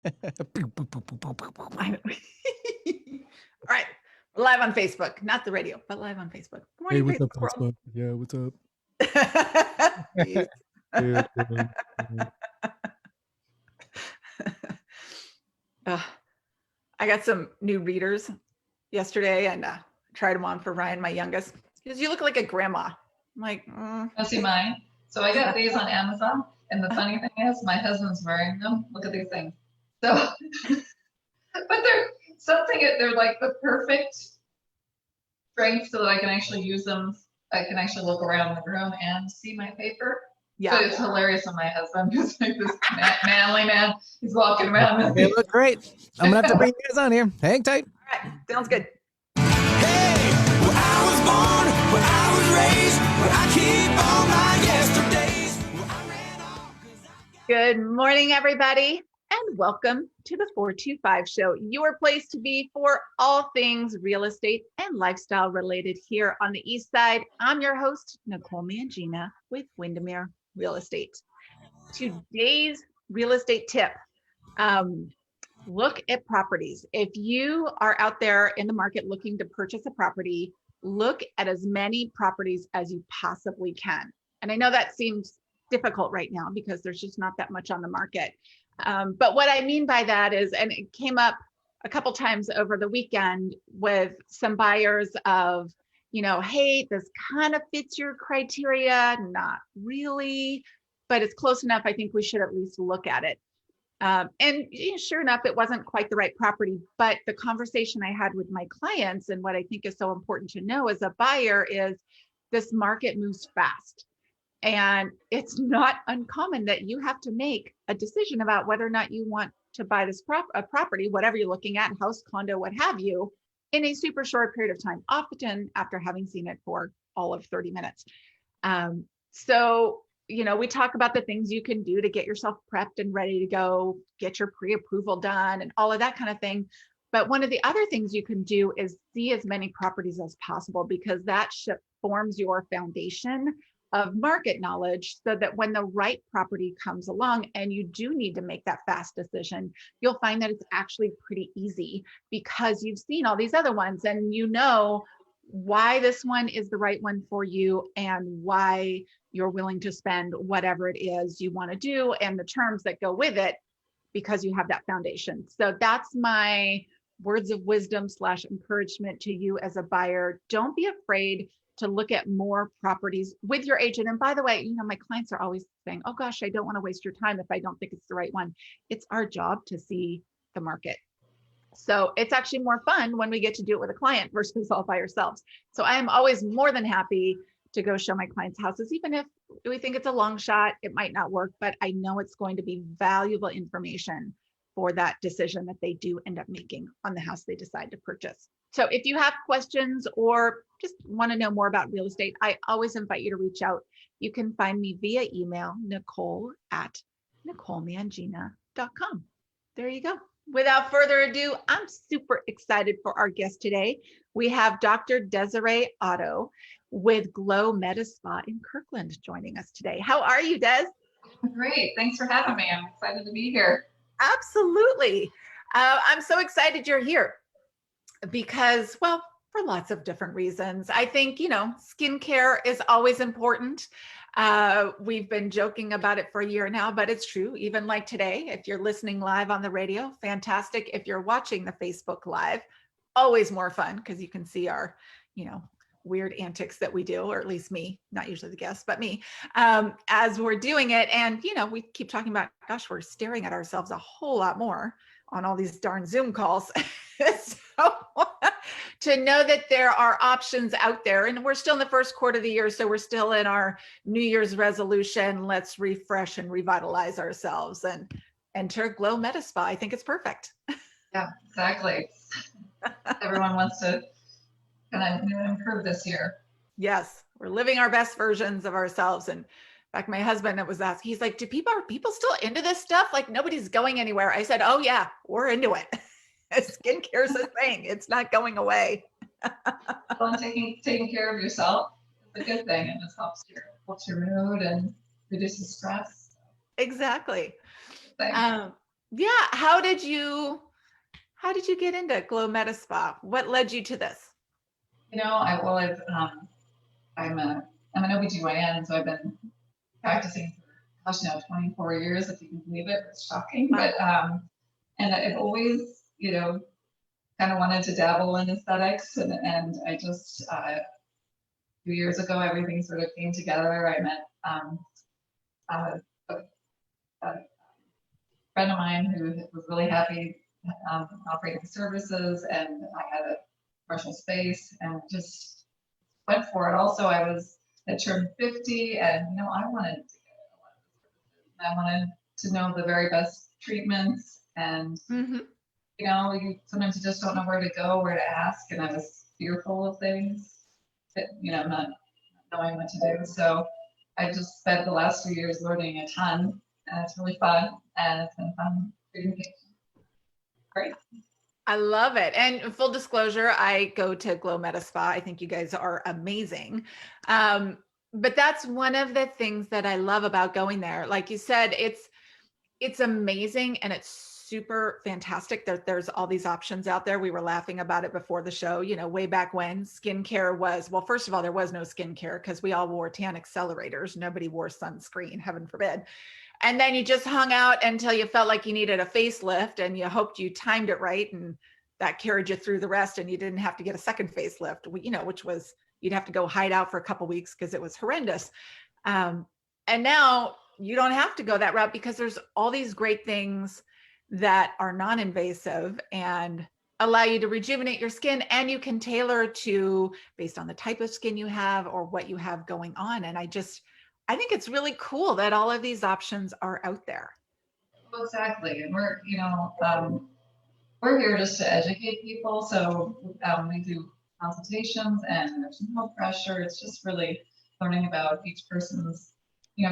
All right. We're live on Facebook, not the radio, but live on Facebook. Good morning, Hey, what's up, Facebook Facebook? Yeah, what's up? world. Yeah, I got some new readers yesterday and tried them on for Ryan, my youngest. He goes, "You look like a grandma." I'm like, Want to see mine? So I got these on Amazon, and the funny thing is, my husband's wearing them. Look at these things. So, but they're something. They're like the perfect strength, so that I can actually use them. I can actually look around the room and see my paper. yeah. But it's hilarious when my husband is like this manly man. He's walking around. They look great. I'm gonna have to bring you guys on here. Hang tight. All right, sounds good. Hey, where I was born, where I was raised, where I keep all my yesterdays. Where I ran off 'cause I got- Good morning, everybody, and welcome to the 425 Show, your place to be for all things real estate and lifestyle related here on the East Side. I'm your host, Nicole Mangina with Windermere Real Estate. Today's real estate tip, look at properties. If you are out there in the market looking to purchase a property, look at as many properties as you possibly can. And I know that seems difficult right now because there's just not that much on the market. But what I mean by that is, and it came up a couple times over the weekend with some buyers of, hey, this kind of fits your criteria, not really, but it's close enough. I think we should at least look at it. And sure enough, it wasn't quite the right property, but the conversation I had with my clients and what I think is so important to know as a buyer is this market moves fast. And it's not uncommon that you have to make a decision about whether or not you want to buy this property, whatever you're looking at, house, condo, what have you, in a super short period of time, often after having seen it for all of 30 minutes. So we talk about the things you can do to get yourself prepped and ready to go, get your pre-approval done and all of that kind of thing. But one of the other things you can do is see as many properties as possible, because that forms your foundation of market knowledge, so that when the right property comes along and you do need to make that fast decision, you'll find that it's actually pretty easy because you've seen all these other ones and you know why this one is the right one for you and why you're willing to spend whatever it is you want to do and the terms that go with it, because you have that foundation. So that's my words of wisdom / encouragement to you as a buyer. Don't be afraid to look at more properties with your agent. And by the way, my clients are always saying, oh gosh, I don't want to waste your time if I don't think it's the right one. It's our job to see the market. So it's actually more fun when we get to do it with a client versus all by ourselves. So I am always more than happy to go show my clients houses, even if we think it's a long shot, it might not work, but I know it's going to be valuable information for that decision that they do end up making on the house they decide to purchase. So if you have questions or just want to know more about real estate, I always invite you to reach out. You can find me via email, nicole@nicolemangina.com. There you go. Without further ado, I'm super excited for our guest today. We have Dr. Desiree Otto with Glow Medispa in Kirkland joining us today. How are you, Des? Great. Thanks for having me. I'm excited to be here. Absolutely. I'm so excited you're here because, well, for lots of different reasons. I think, skincare is always important. We've been joking about it for a year now, but it's true. Even like today, if you're listening live on the radio, fantastic. If you're watching the Facebook Live, always more fun because you can see our, weird antics that we do, or at least me, not usually the guest, but me, as we're doing it. And, we keep talking about, gosh, we're staring at ourselves a whole lot more on all these darn Zoom calls. So to know that there are options out there, and we're still in the first quarter of the year, so we're still in our New Year's resolution, let's refresh and revitalize ourselves and enter Glow Medispa. I think it's perfect. Yeah, exactly. Everyone wants to kind of improve this year. Yes, we're living our best versions of ourselves. And in fact, my husband was asking, he's like, are people still into this stuff? Like nobody's going anywhere. I said, oh yeah, we're into it. Skincare is a thing. It's not going away. Well, taking care of yourself is a good thing. It just helps your mood and reduces stress. Exactly. Yeah. How did you get into Glow Medispa? What led you to this? You know, I'm an OBGYN, so I've been practicing for, gosh, now 24 years, if you can believe it. It's shocking. Wow. But, and I've always, kind of wanted to dabble in aesthetics. And I just, 2 years ago, everything sort of came together. I met a, a friend of mine who was really happy operating services, and I had a commercial space and just went for it. Also, I turned 50, and I wanted to get a lot of services. I wanted to know the very best treatments, and Mm-hmm. sometimes you just don't know where to go, where to ask, and I was fearful of things that not knowing what to do. So I just spent the last 2 years learning a ton, and it's really fun, and it's been fun treating patients. Great. I love it. And full disclosure, I go to Glow Medispa. I think you guys are amazing. But that's one of the things that I love about going there. Like you said, it's amazing, and it's super fantastic that there's all these options out there. We were laughing about it before the show, way back when skincare was, well, first of all, there was no skincare because we all wore tan accelerators. Nobody wore sunscreen, heaven forbid. And then you just hung out until you felt like you needed a facelift, and you hoped you timed it right, and that carried you through the rest, and you didn't have to get a second facelift, which was, you'd have to go hide out for a couple of weeks because it was horrendous. And now you don't have to go that route because there's all these great things that are non-invasive and allow you to rejuvenate your skin, and you can tailor to based on the type of skin you have or what you have going on. And I think it's really cool that all of these options are out there. Well, exactly. And we're here just to educate people. So we do consultations, and there's no pressure. It's just really learning about each person's,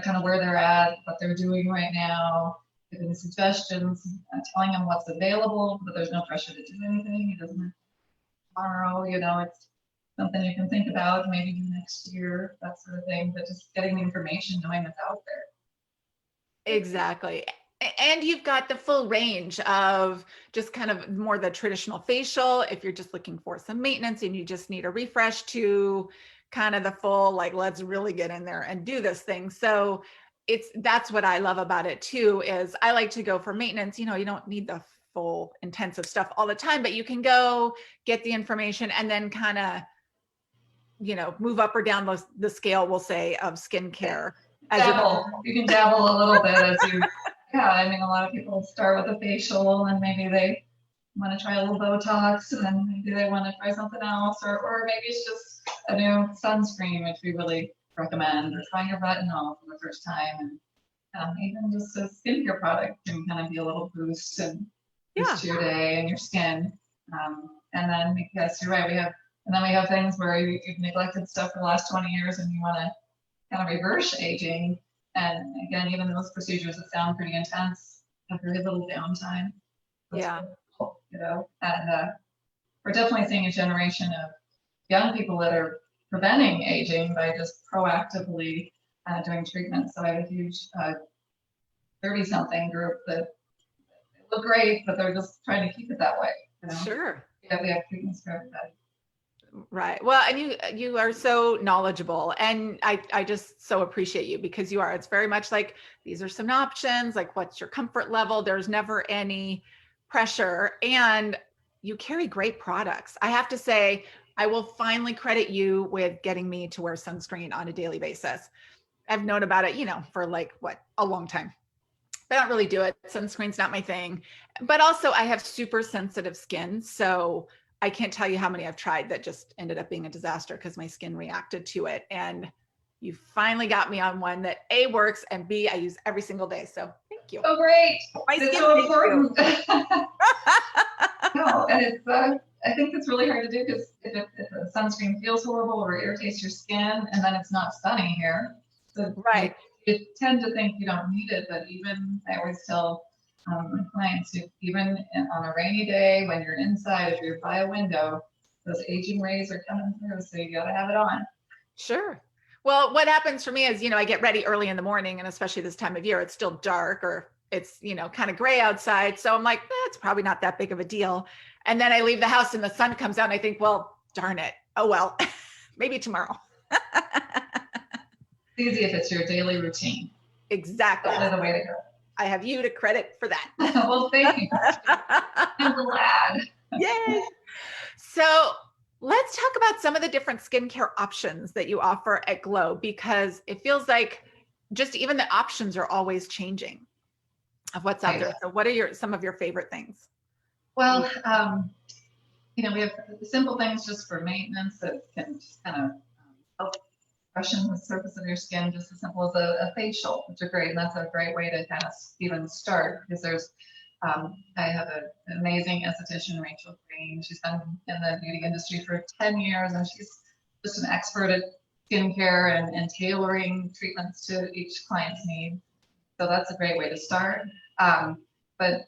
kind of where they're at, what they're doing right now, giving suggestions, telling them what's available, but there's no pressure to do anything. It doesn't have tomorrow, it's something you can think about, maybe next year, that sort of thing, but just getting the information, knowing it's out there. Exactly. And you've got the full range of just kind of more the traditional facial, if you're just looking for some maintenance and you just need a refresh, to kind of the full, like, let's really get in there and do this thing. So that's what I love about it too, is I like to go for maintenance. You don't need the full intensive stuff all the time, but you can go get the information and then kind of, move up or down the scale, we'll say, of skincare. You can dabble a little bit as you, yeah, I mean, a lot of people start with a facial, and maybe they want to try a little Botox, and then maybe they want to try something else, or maybe it's just a new sunscreen, which we really recommend, or trying your retinol for the first time. And even just a skincare product can kind of be a little boost and boost your day and your skin. And then, yes, you're right, we have things where you've neglected stuff for the last 20 years and you want to kind of reverse aging. And again, even those procedures that sound pretty intense have very little downtime. Really cool, and we're definitely seeing a generation of young people that are preventing aging by just proactively doing treatment. So I have a huge 30-something group that look great, but they're just trying to keep it that way. Sure. Yeah, we have treatments for everybody. Right. Well, and you are so knowledgeable, and I just so appreciate you, because you are. It's very much like, these are some options, like, what's your comfort level? There's never any pressure, and you carry great products. I have to say, I will finally credit you with getting me to wear sunscreen on a daily basis. I've known about it, for like a long time. But I don't really do it. Sunscreen's not my thing. But also, I have super sensitive skin, so I can't tell you how many I've tried that just ended up being a disaster because my skin reacted to it. And you finally got me on one that A, works, and B, I use every single day. So thank you. Oh, great. My It's skin so thanks you. important. No, and it's, I think it's really hard to do, because if the sunscreen feels horrible or irritates your skin, and then it's not sunny here. So Right. You tend to think you don't need it, but even, I always tell my clients, even on a rainy day when you're inside, if you're by a window, those aging rays are coming through, so you got to have it on. Sure. Well, what happens for me is, I get ready early in the morning, and especially this time of year, it's still dark, or it's, kind of gray outside. So I'm like, it's probably not that big of a deal. And then I leave the house and the sun comes out and I think, well, darn it. Oh, well, maybe tomorrow. It's easy if it's your daily routine. Exactly. That's the way to go. I have you to credit for that. Well, thank you. I'm glad. Yay. So let's talk about some of the different skincare options that you offer at Glow, because it feels like just even the options are always changing of what's out there. So what are some of your favorite things? Well, we have simple things just for maintenance that can just kind of help freshen the surface of your skin, just as simple as a facial, which are great. And that's a great way to kind of even start, because there's, I have an amazing esthetician, Rachel Greene. She's been in the beauty industry for 10 years, and she's just an expert at skincare and tailoring treatments to each client's need. So that's a great way to start. But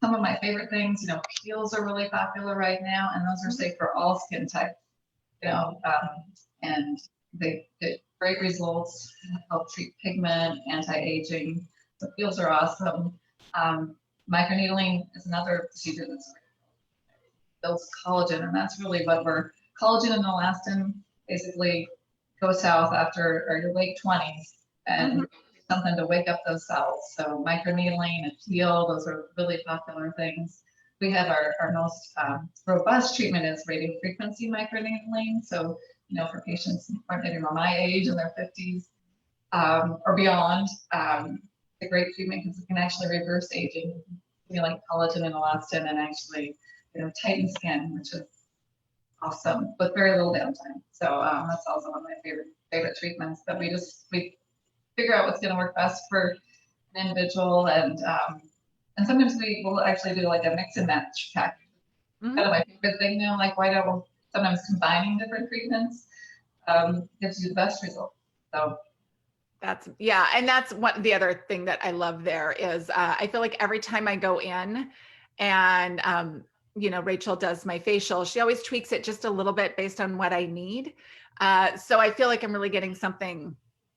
some of my favorite things, peels are really popular right now, and those are safe for all skin types. And they get great results, help treat pigment, anti-aging. The peels are awesome. Microneedling is another procedure that's builds collagen, and that's really collagen and elastin basically go south after your late 20s, and something to wake up those cells. So microneedling and peel, those are really popular things. We have our most robust treatment is radiofrequency microneedling. So, for patients maybe my age in their 50s or beyond, it's a great treatment because it can actually reverse aging, like collagen and elastin, and actually, tighten skin, which is awesome, with very little downtime. So that's also one of my favorite treatments that we figure out what's going to work best for an individual, and sometimes we will actually do like a mix and match package. Kind of my favorite thing now, like sometimes combining different treatments gives you the best result. So and that's the other thing that I love there is I feel like every time I go in and Rachel does my facial, she always tweaks it just a little bit based on what I need. So I feel like I'm really getting something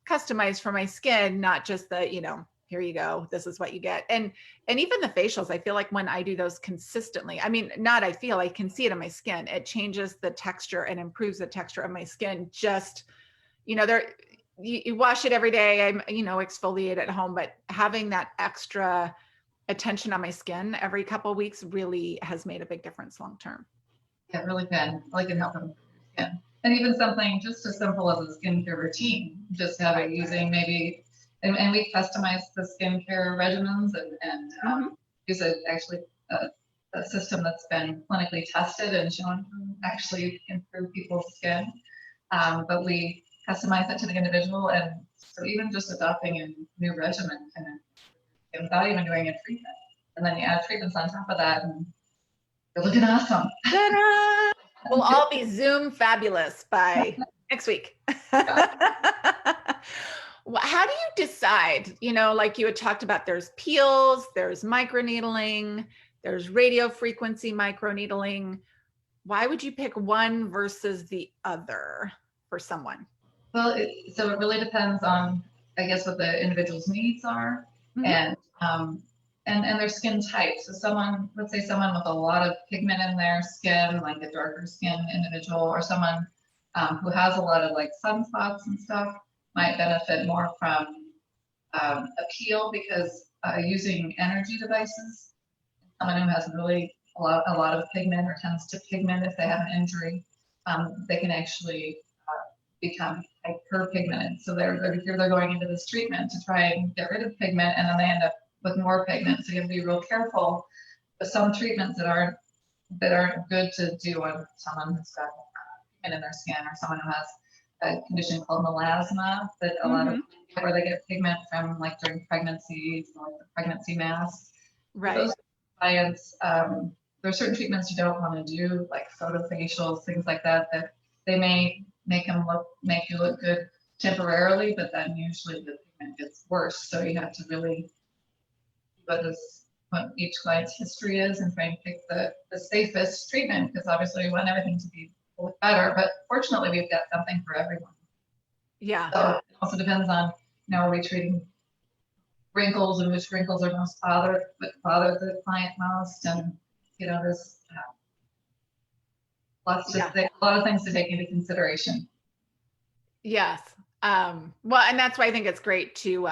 customized for my skin, not just the, here you go, this is what you get. And even the facials, I feel like when I do those consistently, I can see it on my skin. It changes the texture and improves the texture of my skin. Just, you wash it every day, I exfoliate at home, but having that extra attention on my skin every couple of weeks really has made a big difference long term. Yeah, it really can. Really can help them. Yeah. And even something just as simple as a skincare routine, just have it using maybe, and we customize the skincare regimens and use a system that's been clinically tested and shown to actually improve people's skin. But we customize it to the individual, and so even just adopting a new regimen and without even doing a treatment, and then you add treatments on top of that, and you're looking awesome. Ta-da! We'll all be Zoom fabulous by next week. How do you decide, like you had talked about, there's peels, there's microneedling, there's radio frequency microneedling. Why would you pick one versus the other for someone? Well, so it really depends on, I guess, what the individual's needs are and their skin type. So let's say someone with a lot of pigment in their skin, like a darker skin individual, or someone who has a lot of like sunspots and stuff, might benefit more from a peel, because using energy devices, someone who has really a lot of pigment or tends to pigment if they have an injury, they can actually become hyperpigmented. So they're going into this treatment to try and get rid of pigment, and then they end up with more pigment. So you have to be real careful with some treatments that aren't good to do on someone who's got pigment in their skin, or someone who has a condition called melasma that a lot of where they get pigment from, like during pregnancy, like the pregnancy mass. Right. Those clients, there are certain treatments you don't want to do, like photofacials, things like that they may make you look good temporarily, but then usually the pigment gets worse. So you have to really what each client's history is and try and pick the safest treatment, because obviously we want everything to be better, but fortunately we've got something for everyone. Yeah. So it also depends on, are we treating wrinkles and which wrinkles are most bother the client most, and there's a lot of things to take into consideration. Yes. Well, and that's why I think it's great to,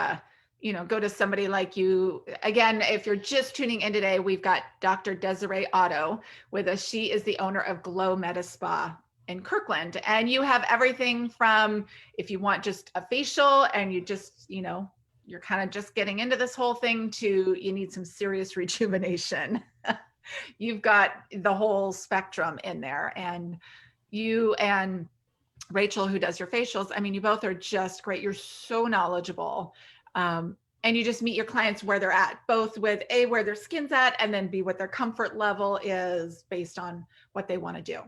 go to somebody like you. Again, if you're just tuning in today, we've got Dr. Desiree Otto with us. She is the owner of Glow Medispa in Kirkland. And you have everything from, if you want just a facial and you just, you're kind of just getting into this whole thing, to you need some serious rejuvenation. You've got the whole spectrum in there. And you and Rachel, who does your facials, I mean, you both are just great. You're so knowledgeable. And you just meet your clients where they're at, both with A, where their skin's at, and then B, what their comfort level is based on what they want to do.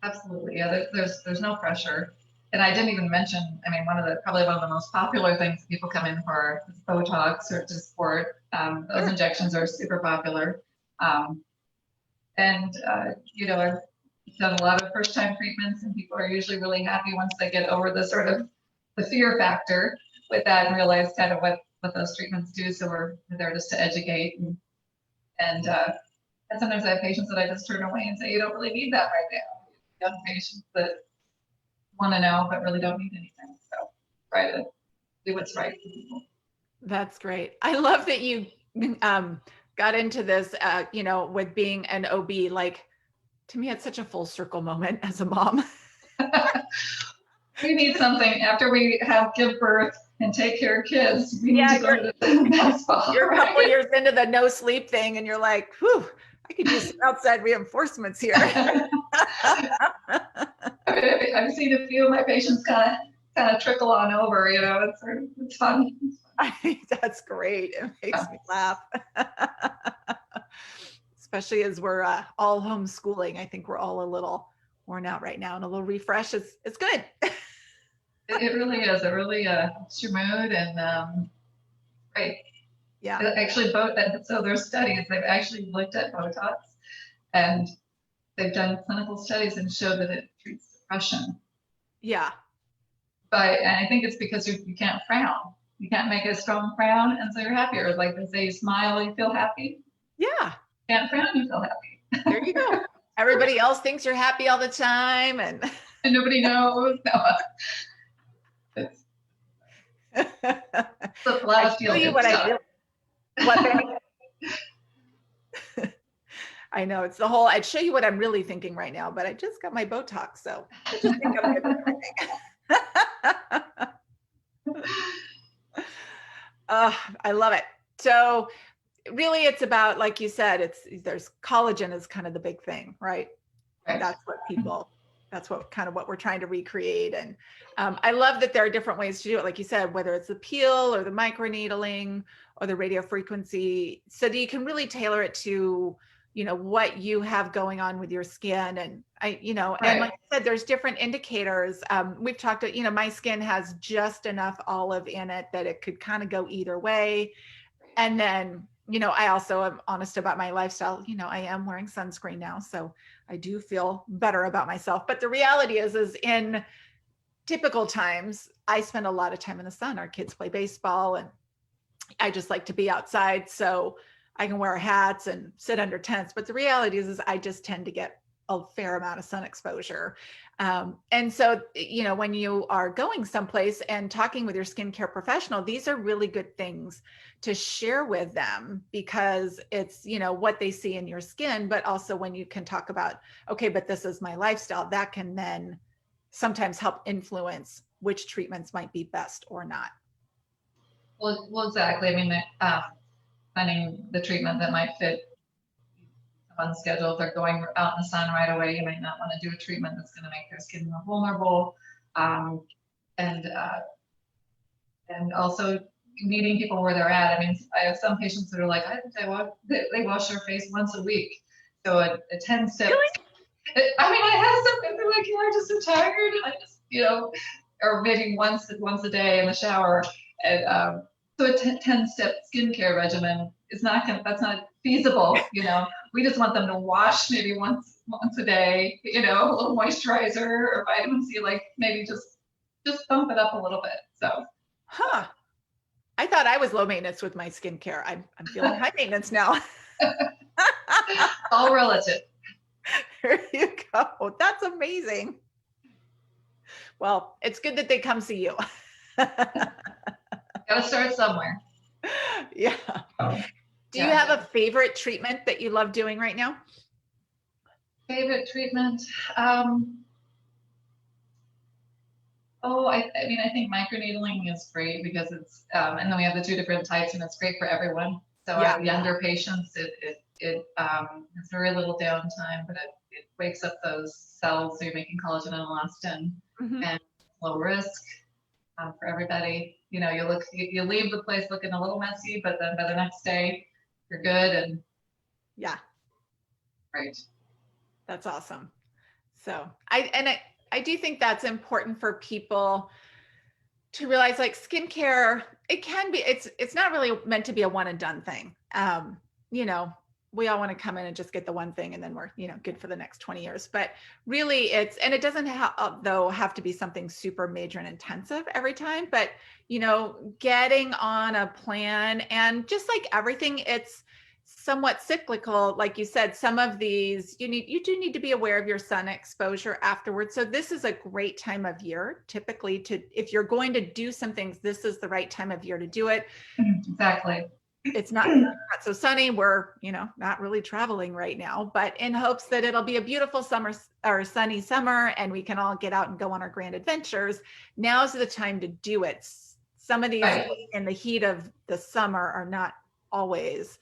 Absolutely. Yeah, there's no pressure. And I didn't even mention, I mean, probably one of the most popular things people come in for is Botox or Dysport. Those injections are super popular. I've done a lot of first time treatments, and people are usually really happy once they get over the sort of the fear factor with that and realize kind of what those treatments do. So we're there just to educate. And sometimes I have patients that I just turn away and say, you don't really need that right now. Young patients that want to know but really don't need anything. So try to do what's right for people. That's great. I love that you got into this, with being an OB. Like, to me, it's such a full circle moment as a mom. We need something after we give birth and take care of kids. We need to go to the basketball. You're a couple years into the no sleep thing, and you're like, whew, I could use some outside reinforcements here. I've seen a few of my patients kind of trickle on over. It's fun. I think that's great. It makes me laugh. Especially as we're all homeschooling. I think we're all a little worn out right now, and a little refresh is good. It really is. It really helps your mood, and great. Yeah. Actually, so there's studies. They've actually looked at Botox, and they've done clinical studies and showed that it treats depression. Yeah. And I think it's because you can't frown. You can't make a strong frown, and so you're happier. Like they say, you smile, you feel happy. Yeah. Can't frown, you feel happy. There you go. Everybody else thinks you're happy all the time, and nobody knows. No. It's a lot of feeling. I know, it's the whole, I'd show you what I'm really thinking right now, but I just got my Botox, so I just think I'm good at everything. I love it. So really it's about, like you said, there's collagen is kind of the big thing, right? Right. That's what we're trying to recreate. And I love that there are different ways to do it. Like you said, whether it's the peel or the microneedling or the radio frequency, so that you can really tailor it to, what you have going on with your skin. And right. And like I said, there's different indicators. We've talked, my skin has just enough olive in it that it could kind of go either way. And then, I also am honest about my lifestyle. I am wearing sunscreen now, so I do feel better about myself. But the reality is in typical times, I spend a lot of time in the sun. Our kids play baseball, and I just like to be outside, so I can wear hats and sit under tents. But the reality is I just tend to get a fair amount of sun exposure. And so, when you are going someplace and talking with your skincare professional, these are really good things to share with them, because it's, what they see in your skin, but also when you can talk about, okay, but this is my lifestyle, that can then sometimes help influence which treatments might be best or not. Well, exactly. I mean, finding the treatment that might fit on schedule. If they're going out in the sun right away, you might not want to do a treatment that's going to make their skin more vulnerable. And also meeting people where they're at. I mean, I have some patients that are like, I think they wash their face once a week. So a 10-step. Really? I mean, I have some, they're like, I'm just so tired, and I just, or maybe once a day in the shower. And so a 10-step skincare regimen is that's not feasible. We just want them to wash maybe once a day, a little moisturizer or vitamin C, like maybe just bump it up a little bit. So. I thought I was low maintenance with my skincare. I'm feeling high maintenance now. All relative. There you go. That's amazing. Well, it's good that they come see you. Gotta start somewhere. Yeah. Do you Yeah. have a favorite treatment that you love doing right now? Favorite treatment? I mean, I think microneedling is great because it's, and then we have the 2 different types, and it's great for everyone. So Yeah. our younger patients, it's very little downtime, but it wakes up those cells, so you're making collagen and elastin, Mhm. and low risk for everybody. You know, you leave the place looking a little messy, but then by the next day, you're good and Yeah, great. that's awesome. So I do think that's important for people to realize, like, skincare, it can be, it's not really meant to be a one and done thing. You know, we all want to come in and just get the one thing and then we're, good for the next 20 years. But really and it doesn't though have to be something super major and intensive every time, but, getting on a plan, and just like everything, it's somewhat cyclical. Like you said, some of these you do need to be aware of your sun exposure afterwards. So this is a great time of year typically if you're going to do some things, this is the right time of year to do it. Exactly. It's not so sunny. We're, not really traveling right now, but in hopes that it'll be a beautiful summer or sunny summer and we can all get out and go on our grand adventures. Now's the time to do it. Some of these in the heat of the summer are not always,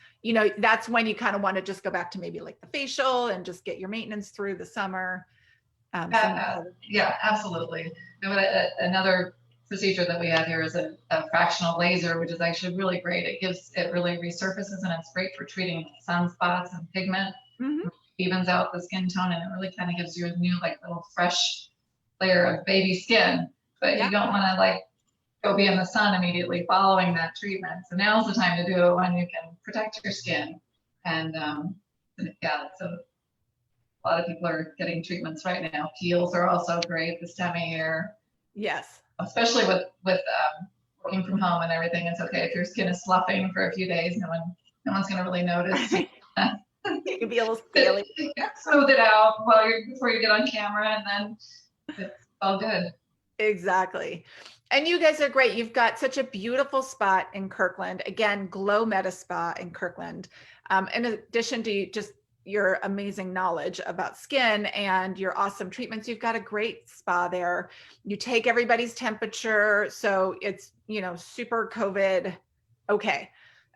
that's when you kind of want to just go back to maybe like the facial and just get your maintenance through the summer. Yeah, absolutely. Another procedure that we have here is a fractional laser, which is actually really great. It really resurfaces, and it's great for treating sunspots and pigment. Mm-hmm. Evens out the skin tone, and it really kind of gives you a new, like, little fresh layer of baby skin. But you don't want to go be in the sun immediately following that treatment. So now's the time to do it when you can protect your skin. And so a lot of people are getting treatments right now. Peels are also great this time of year. Yes. Especially with working from home and everything. It's okay if your skin is sloughing for a few days. No one's going to really notice. You can be a little scaly. Smooth it out before you get on camera, and then it's all good. Exactly. And you guys are great. You've got such a beautiful spot in Kirkland. Again, Glow Medispa in Kirkland. In addition to just your amazing knowledge about skin and your awesome treatments, you've got a great spa there. You take everybody's temperature, so it's, super COVID okay.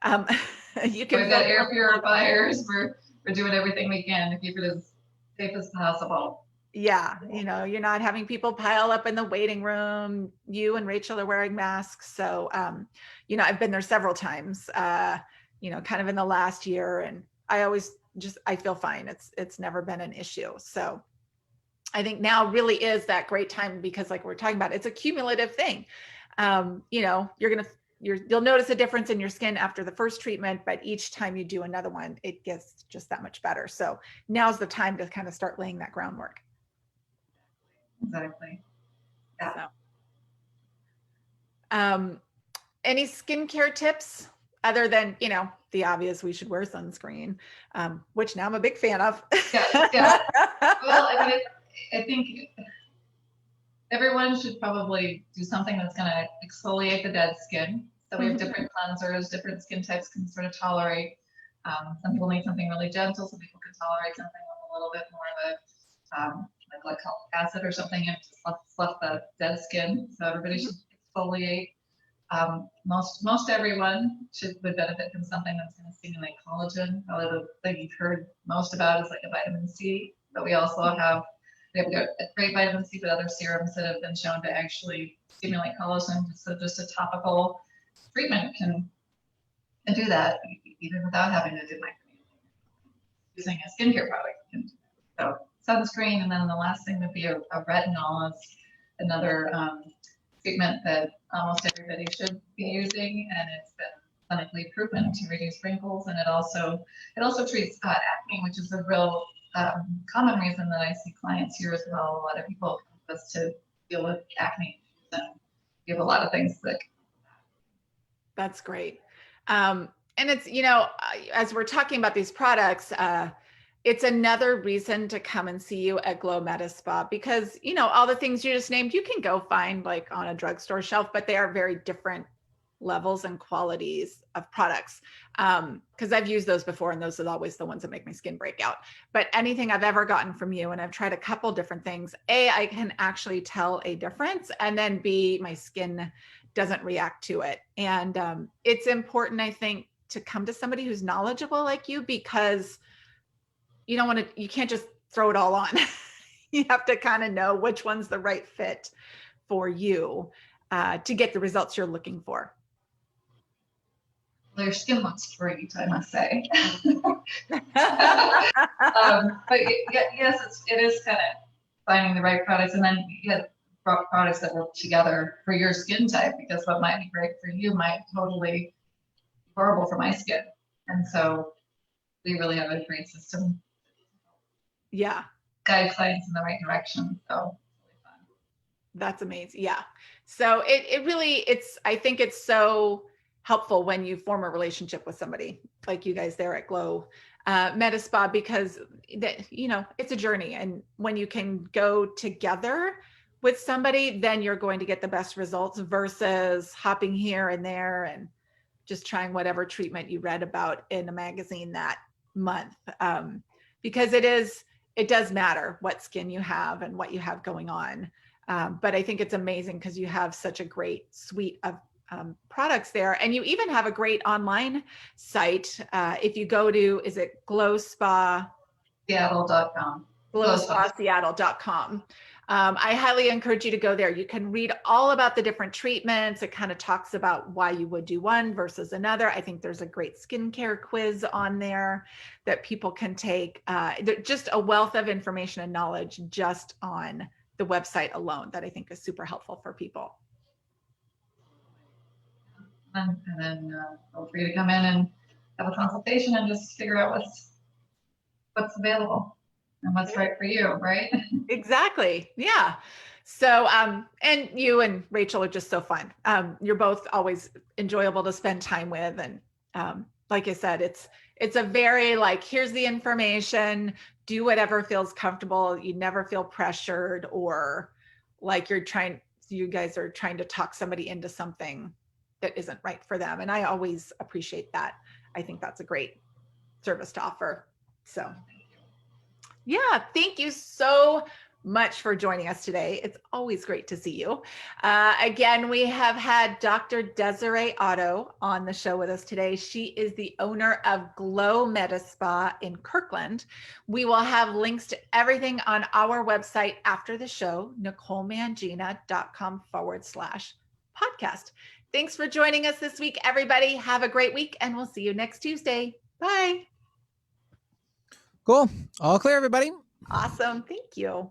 You can. We've got air purifiers. We're doing everything we can to keep it as safe as possible. Yeah, you're not having people pile up in the waiting room. You and Rachel are wearing masks. So, I've been there several times, kind of in the last year, and I feel fine. It's never been an issue. So I think now really is that great time, because like we're talking about, it's a cumulative thing. You'll notice a difference in your skin after the first treatment, but each time you do another one, it gets just that much better. So now's the time to kind of start laying that groundwork. Exactly. Yeah. So, any skincare tips other than, the obvious, we should wear sunscreen, which now I'm a big fan of. Yeah. Well, I think everyone should probably do something that's going to exfoliate the dead skin. So we have different cleansers, different skin types can sort of tolerate. Some people need something really gentle. Some people can tolerate something with a little bit more of a like glycolic acid or something, and just fluff the dead skin. So everybody should exfoliate. Most everyone would benefit from something that's going to stimulate collagen. Probably the thing you've heard most about is like a vitamin C, but we have a great vitamin C, but other serums that have been shown to actually stimulate collagen. So just a topical treatment can do that even without having to do microneedling. Using a skincare product can do that. So sunscreen, and then the last thing would be a retinol is another treatment that almost everybody should be using, and it's been clinically proven to reduce wrinkles, and it also treats acne, which is a real common reason that I see clients here as well. A lot of people come to us to deal with acne, and we have a lot of things that That's great. And it's, as we're talking about these products, it's another reason to come and see you at Glow Medispa because, all the things you just named, you can go find like on a drugstore shelf, but they are very different levels and qualities of products. Because I've used those before and those are always the ones that make my skin break out. But anything I've ever gotten from you, and I've tried a couple different things, A, I can actually tell a difference, and then B, my skin doesn't react to it. And it's important, I think, to come to somebody who's knowledgeable like you, because you can't just throw it all on. You have to kind of know which one's the right fit for you to get the results you're looking for. Their skin looks great, I must say. But yes, it is kind of finding the right products, and then you have products that work together for your skin type, because what might be great for you might totally be horrible for my skin. And so we really have a great system. Yeah. Guide clients in the right direction. So really fun. That's amazing. Yeah. So I think it's so helpful when you form a relationship with somebody like you guys there at Glow Medispa, because it's a journey. And when you can go together with somebody, then you're going to get the best results versus hopping here and there and just trying whatever treatment you read about in a magazine that month. Because it does matter what skin you have and what you have going on. But I think it's amazing because you have such a great suite of products there. And you even have a great online site. If you go to, is it glowspaseattle.com. glowspaseattle.com. I highly encourage you to go there. You can read all about the different treatments. It kind of talks about why you would do one versus another. I think there's a great skincare quiz on there that people can take. Just a wealth of information and knowledge just on the website alone that I think is super helpful for people. And then feel free to come in and have a consultation and just figure out what's available and what's right for you, right? Exactly. Yeah. So, and you and Rachel are just so fun. You're both always enjoyable to spend time with. And like I said, it's a very here's the information, do whatever feels comfortable. You never feel pressured or like you guys are trying to talk somebody into something that isn't right for them. And I always appreciate that. I think that's a great service to offer. So yeah, thank you so much for joining us today. It's always great to see you. Again, we have had Dr. Desiree Otto on the show with us today. She is the owner of Glow Medispa in Kirkland. We will have links to everything on our website after the show, NicoleMangina.com/podcast. Thanks for joining us this week, everybody. Have a great week, and we'll see you next Tuesday. Bye. Cool. All clear, everybody. Awesome. Thank you.